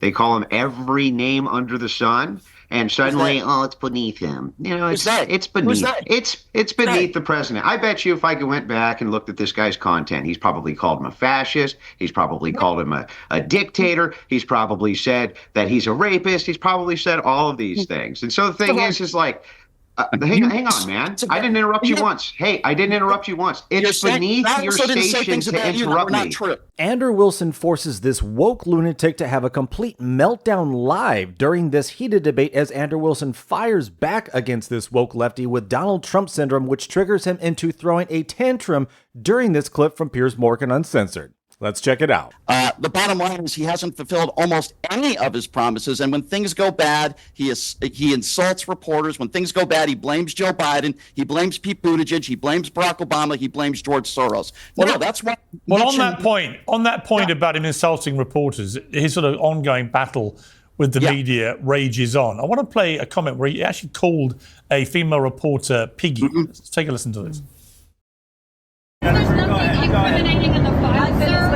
They call him every name under the sun, and suddenly, oh, it's beneath him. It's beneath. It's beneath the president. I bet you if I went back and looked at this guy's content, he's probably called him a fascist. He's probably called him a dictator. He's probably said that he's a rapist. He's probably said all of these things. And so the thing is like, hang on, man. I didn't interrupt you once. Hey, I didn't interrupt you once. It's beneath your station to interrupt me. Andrew Wilson forces this woke lunatic to have a complete meltdown live during this heated debate as Andrew Wilson fires back against this woke lefty with Donald Trump syndrome, which triggers him into throwing a tantrum during this clip from Piers Morgan Uncensored. Let's check it out. The bottom line is he hasn't fulfilled almost any of his promises. And when things go bad, he insults reporters. When things go bad, he blames Joe Biden. He blames Pete Buttigieg. He blames Barack Obama. He blames George Soros. Well, that's what. Well, on that point about him insulting reporters, his sort of ongoing battle with the media rages on. I want to play a comment where he actually called a female reporter piggy. Let's take a listen to this. There's nothing incriminating in the file, sir.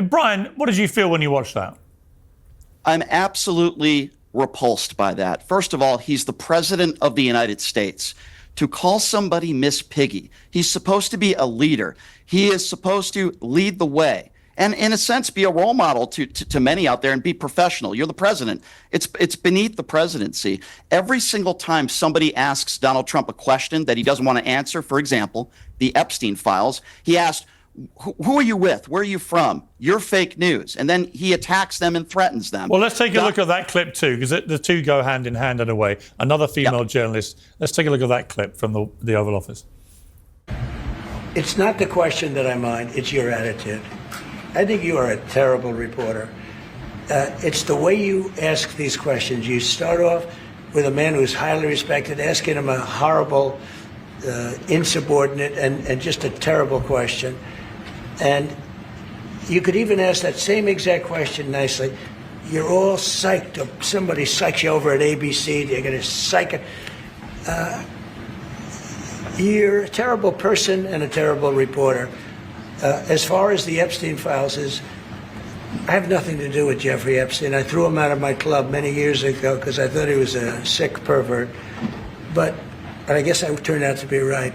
Brian, what did you feel when you watched that? I'm absolutely repulsed by that. First of all, he's the president of the United States. To call somebody Miss Piggy, he's supposed to be a leader. He is supposed to lead the way. And in a sense, be a role model to many out there and be professional. You're the president. It's beneath the presidency. Every single time somebody asks Donald Trump a question that he doesn't want to answer, for example, the Epstein files, he asked, who are you with? Where are you from? You're fake news. And then he attacks them and threatens them. Well, let's take a look at that clip too, because the two go hand in hand in a way. Another female journalist. Let's take a look at that clip from the Oval Office. It's not the question that I mind. It's your attitude. I think you are a terrible reporter. It's the way you ask these questions. You start off with a man who's highly respected, asking him a horrible, insubordinate, and just a terrible question. And you could even ask that same exact question nicely. You're all psyched up. Somebody psychs you over at ABC. They're going to psych it. You're a terrible person and a terrible reporter. As far as the Epstein files I have nothing to do with Jeffrey Epstein. I threw him out of my club many years ago because I thought he was a sick pervert. But I guess I turned out to be right.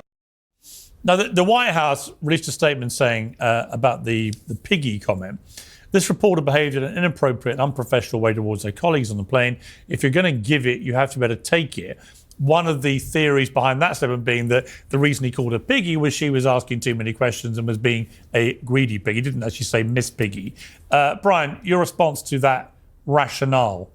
Now, the White House released a statement saying about the piggy comment. This reporter behaved in an inappropriate and unprofessional way towards their colleagues on the plane. If you're going to give it, you have to be able to take it. One of the theories behind that statement being that the reason he called her Piggy was she was asking too many questions and was being a greedy pig. He didn't actually say Miss Piggy. Brian, your response to that rationale?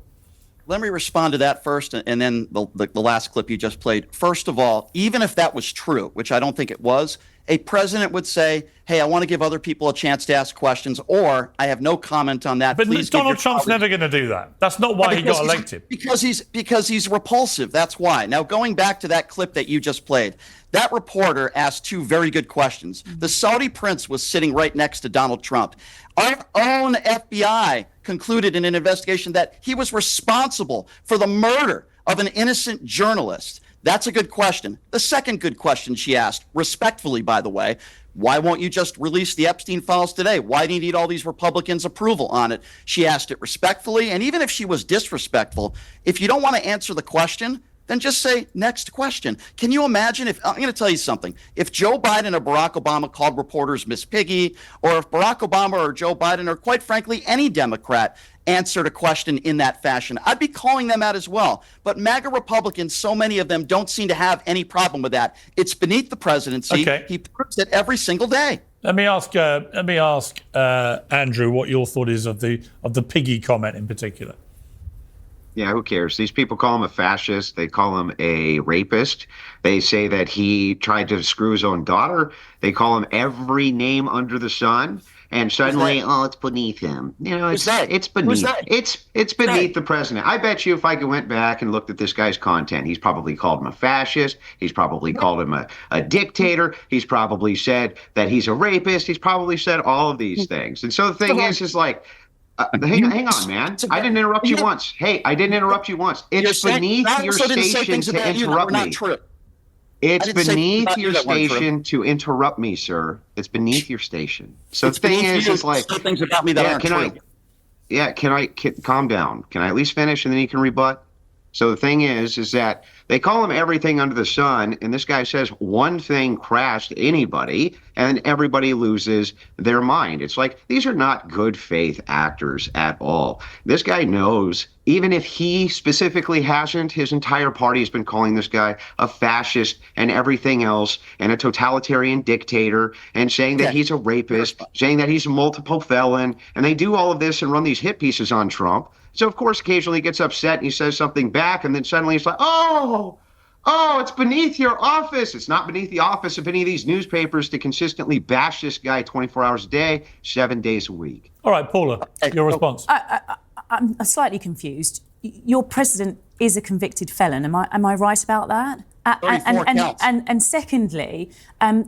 Let me respond to that first, and then the last clip you just played. First of all, even if that was true, which I don't think it was, a president would say, hey, I want to give other people a chance to ask questions, or I have no comment on that. But Donald Trump's never going to do that. That's not why he got elected. Because he's repulsive. That's why. Now, going back to that clip that you just played, that reporter asked two very good questions. The Saudi prince was sitting right next to Donald Trump. Our own FBI concluded in an investigation that he was responsible for the murder of an innocent journalist. That's a good question. The second good question she asked, respectfully, by the way, why won't you just release the Epstein files today? Why do you need all these Republicans' approval on it? She asked it respectfully. And even if she was disrespectful, if you don't want to answer the question, then just say, next question. Can you imagine if, I'm going to tell you something, if Joe Biden or Barack Obama called reporters Miss Piggy, or if Barack Obama or Joe Biden, or quite frankly, any Democrat answered a question in that fashion, I'd be calling them out as well. But MAGA Republicans, so many of them don't seem to have any problem with that. It's beneath the presidency. Okay. He proves it every single day. Let me ask Andrew what your thought is of the piggy comment in particular. Yeah, who cares? These people call him a fascist. They call him a rapist. They say that he tried to screw his own daughter. They call him every name under the sun. And suddenly, oh, it's beneath him. It's beneath. It's beneath the president. I bet you if I went back and looked at this guy's content, he's probably called him a fascist. He's probably called him a dictator. He's probably said that he's a rapist. He's probably said all of these things. And so the thing is like, hang on, man. I didn't interrupt you once. Hey, I didn't interrupt you once. It's beneath your station to interrupt me. It's didn't say beneath about you your that weren't true. station to interrupt me, sir. It's beneath your station. So It's the thing beneath is, you it's like, to say things about me that yeah, aren't can true. calm down? Can I at least finish and then you can rebut? So the thing is that they call him everything under the sun, and this guy says one thing crashed anybody, and everybody loses their mind. It's like these are not good faith actors at all. This guy knows, even if he specifically hasn't, his entire party has been calling this guy a fascist and everything else, and a totalitarian dictator, and saying that Okay. he's a rapist, saying that he's a multiple felon, and they do all of this and run these hit pieces on Trump. So, of course, occasionally he gets upset and he says something back, and then suddenly it's like, oh, it's beneath your office. It's not beneath the office of any of these newspapers to consistently bash this guy 24 hours a day, 7 days a week. All right, Paula, your response. I'm slightly confused. Your president is a convicted felon. Am I right about that? 34 counts. And secondly,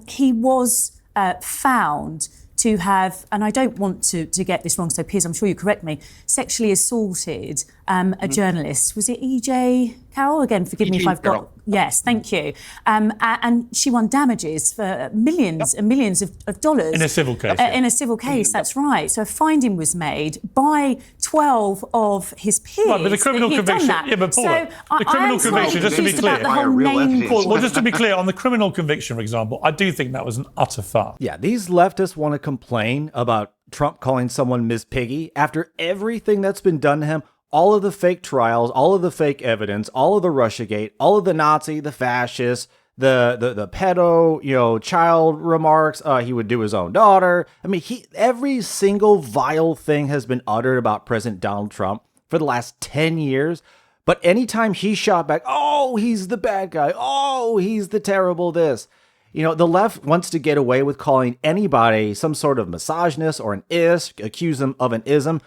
he was found to have, and I don't want to get this wrong, so Piers, I'm sure you correct me, sexually assaulted a journalist. Was it E.J. Carroll? Again, forgive me if I've Carroll. got... Yes, thank you. And she won damages for millions and millions of dollars. In a civil case, yeah. In a civil case, that's right. So a finding was made by 12 of his peers. Right, but the criminal that he'd done conviction... that. Yeah, but Paula, So the criminal I'm slightly conviction, just to be confused about clear... the whole Real name... evidence. Well, just to be clear, on the criminal conviction, for example, I do think that was an utter farce. Yeah, these leftists want to complain about Trump calling someone Miss Piggy after everything that's been done to him. All of the fake trials, all of the fake evidence, all of the Russiagate, all of the Nazi, the fascist, the pedo, child remarks. He would do his own daughter. I mean, every single vile thing has been uttered about President Donald Trump for the last 10 years. But anytime he shot back, oh, he's the bad guy. Oh, he's the terrible this. The left wants to get away with calling anybody some sort of misogynist or an isk, accuse them of an ism.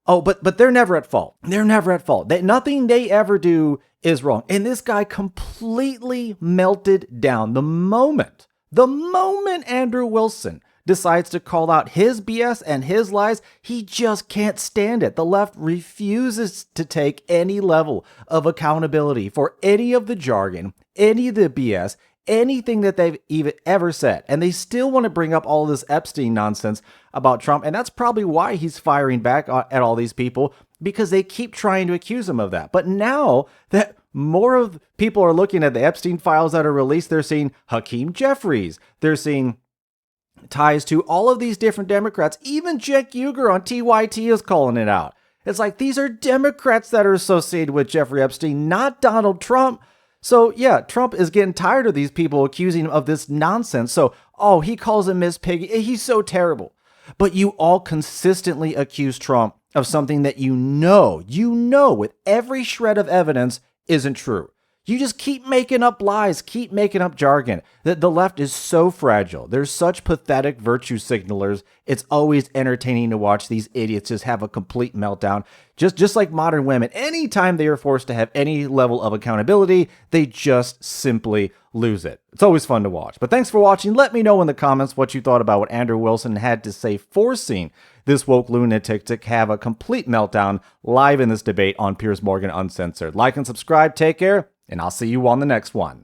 Oh, but they're never at fault. They're never at fault. Nothing they ever do is wrong. And this guy completely melted down the moment Andrew Wilson decides to call out his BS and his lies. He just can't stand it. The left refuses to take any level of accountability for any of the jargon, any of the BS, anything that they've even ever said. And they still want to bring up all this Epstein nonsense about Trump. And that's probably why he's firing back at all these people, because they keep trying to accuse him of that. But now that more of people are looking at the Epstein files that are released, they're seeing Hakeem Jeffries. They're seeing ties to all of these different Democrats. Even Cenk Uygur on TYT is calling it out. It's like, these are Democrats that are associated with Jeffrey Epstein, not Donald Trump. So yeah, Trump is getting tired of these people accusing him of this nonsense. So, he calls him Miss Piggy. He's so terrible. But you all consistently accuse Trump of something that you know with every shred of evidence isn't true. You just keep making up lies, keep making up jargon. The left is so fragile. They're such pathetic virtue signalers. It's always entertaining to watch these idiots just have a complete meltdown. Just like modern women, anytime they are forced to have any level of accountability, they just simply lose it. It's always fun to watch. But thanks for watching. Let me know in the comments what you thought about what Andrew Wilson had to say, forcing this woke lunatic to have a complete meltdown live in this debate on Piers Morgan Uncensored. Like and subscribe. Take care. And I'll see you on the next one.